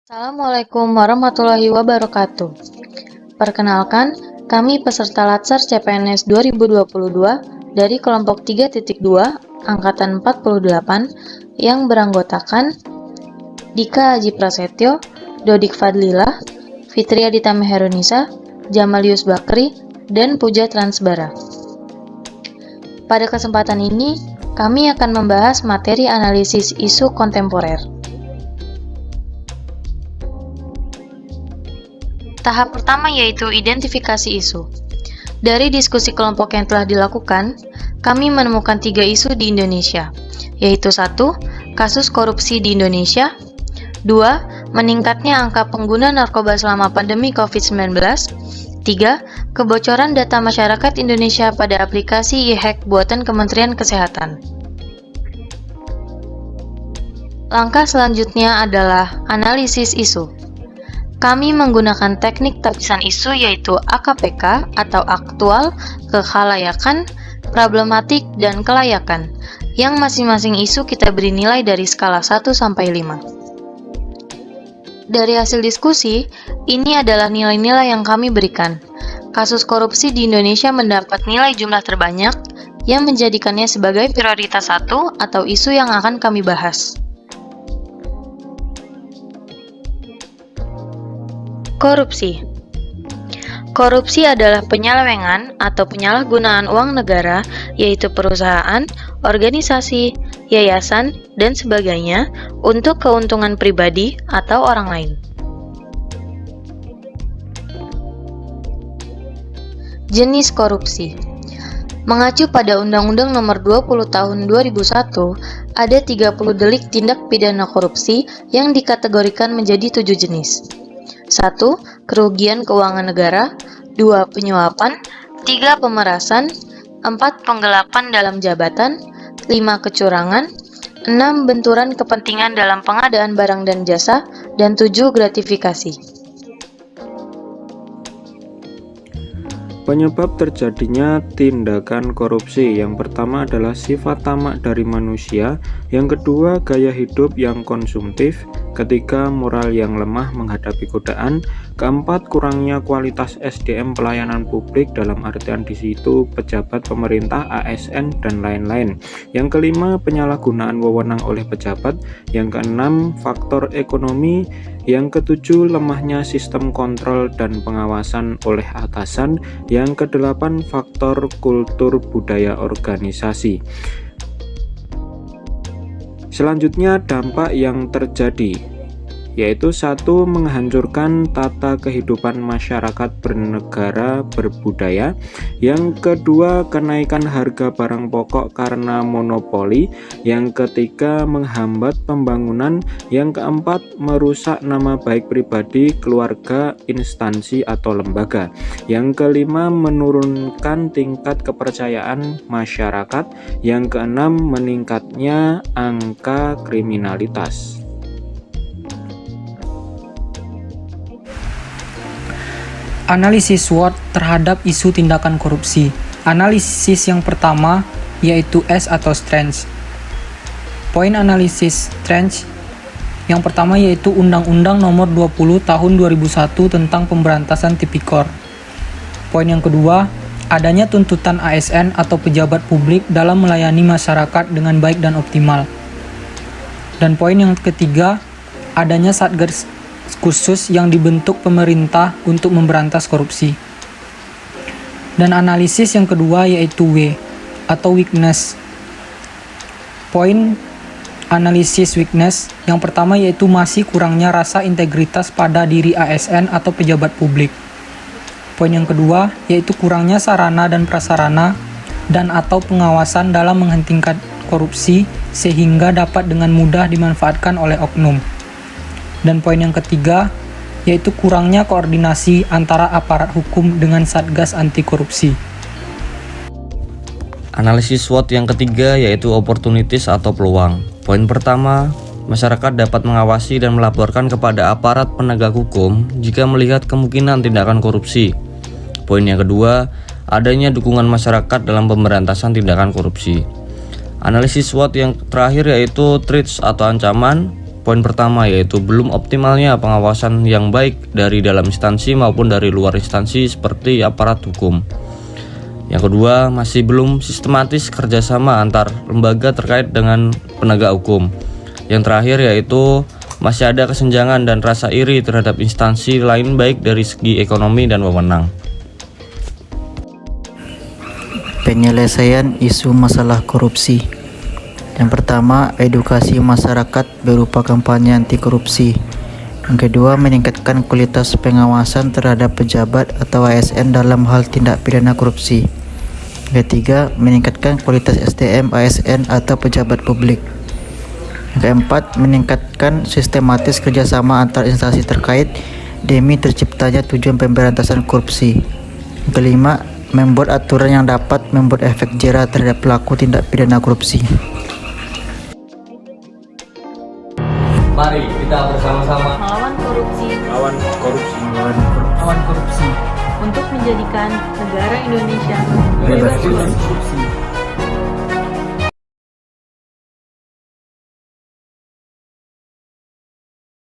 Assalamualaikum warahmatullahi wabarakatuh. Perkenalkan, kami peserta Latsar CPNS 2022 dari kelompok 3.2 Angkatan 48 yang beranggotakan Dika Haji Prasetyo, Dodik Fadlilah, Fitria Dita Meherunisa, Jamalius Bakri, dan Puja Transbara. Pada kesempatan ini, kami akan membahas materi analisis isu kontemporer. Tahap pertama yaitu identifikasi isu. Dari diskusi kelompok yang telah dilakukan, kami menemukan 3 isu di Indonesia, yaitu 1. Kasus korupsi di Indonesia, 2. Meningkatnya angka pengguna narkoba selama pandemi COVID-19, 3. Kebocoran data masyarakat Indonesia pada aplikasi e-hack buatan Kementerian Kesehatan. Langkah selanjutnya adalah analisis isu. Kami menggunakan teknik tapisan isu yaitu AKPK atau aktual, kekhalayakan, problematik, dan kelayakan, yang masing-masing isu kita beri nilai dari skala 1 sampai 5. Dari hasil diskusi, ini adalah nilai-nilai yang kami berikan. Kasus korupsi di Indonesia mendapat nilai jumlah terbanyak, yang menjadikannya sebagai prioritas 1 atau isu yang akan kami bahas. Korupsi. Korupsi adalah penyelewengan atau penyalahgunaan uang negara, yaitu perusahaan, organisasi, yayasan, dan sebagainya untuk keuntungan pribadi atau orang lain. Jenis korupsi. Mengacu pada Undang-Undang Nomor 20 Tahun 2001, ada 30 delik tindak pidana korupsi yang dikategorikan menjadi 7 jenis. 1. Kerugian keuangan negara, 2. Penyuapan, 3. Pemerasan, 4. Penggelapan dalam jabatan, 5. Kecurangan, 6. Benturan kepentingan dalam pengadaan barang dan jasa, dan 7. Gratifikasi. Penyebab terjadinya tindakan korupsi yang pertama adalah sifat tamak dari manusia, yang kedua gaya hidup yang konsumtif, ketiga moral yang lemah menghadapi godaan, keempat kurangnya kualitas SDM pelayanan publik dalam artian di situ pejabat pemerintah, ASN, dan lain-lain. Yang kelima penyalahgunaan wewenang oleh pejabat, yang keenam faktor ekonomi, yang ketujuh lemahnya sistem kontrol dan pengawasan oleh atasan, yang kedelapan faktor kultur budaya organisasi. Selanjutnya dampak yang terjadi, yaitu 1. Menghancurkan tata kehidupan masyarakat bernegara berbudaya, yang kedua kenaikan harga barang pokok karena monopoli, yang ketiga menghambat pembangunan, yang keempat merusak nama baik pribadi, keluarga, instansi atau lembaga, yang kelima menurunkan tingkat kepercayaan masyarakat, yang keenam meningkatnya angka kriminalitas. Analisis SWOT terhadap isu tindakan korupsi. Analisis yang pertama yaitu S atau strength. Poin analisis strength yang pertama yaitu Undang-Undang Nomor 20 Tahun 2001 tentang Pemberantasan Tipikor. Poin yang kedua, adanya tuntutan ASN atau pejabat publik dalam melayani masyarakat dengan baik dan optimal. Dan poin yang ketiga, adanya Satgas khusus yang dibentuk pemerintah untuk memberantas korupsi. Dan analisis yang kedua yaitu W atau weakness. Poin analisis weakness yang pertama yaitu masih kurangnya rasa integritas pada diri ASN atau pejabat publik. Poin yang kedua yaitu kurangnya sarana dan prasarana dan atau pengawasan dalam menghentikan korupsi sehingga dapat dengan mudah dimanfaatkan oleh oknum. Dan poin yang ketiga yaitu kurangnya koordinasi antara aparat hukum dengan Satgas anti korupsi. Analisis SWOT yang ketiga yaitu opportunities atau peluang. Poin pertama, masyarakat dapat mengawasi dan melaporkan kepada aparat penegak hukum jika melihat kemungkinan tindakan korupsi. Poin yang kedua, adanya dukungan masyarakat dalam pemberantasan tindakan korupsi. Analisis SWOT yang terakhir yaitu threats atau ancaman. poin pertama, yaitu belum optimalnya pengawasan yang baik dari dalam instansi maupun dari luar instansi seperti aparat hukum. Yang kedua, masih belum sistematis kerjasama antar lembaga terkait dengan penegak hukum. Yang terakhir yaitu masih ada kesenjangan dan rasa iri terhadap instansi lain baik dari segi ekonomi dan wewenang. Penyelesaian isu masalah korupsi. Yang pertama, edukasi masyarakat berupa kampanye anti korupsi. Yang kedua, meningkatkan kualitas pengawasan terhadap pejabat atau ASN dalam hal tindak pidana korupsi. Yang ketiga, meningkatkan kualitas SDM ASN atau pejabat publik. Yang keempat, meningkatkan sistematis kerjasama antar instansi terkait demi terciptanya tujuan pemberantasan korupsi. Yang kelima, membuat aturan yang dapat membuat efek jera terhadap pelaku tindak pidana korupsi. Mari kita bersama-sama Melawan korupsi Lawan korupsi. Lawan korupsi. untuk menjadikan negara Indonesia Bebas Korupsi.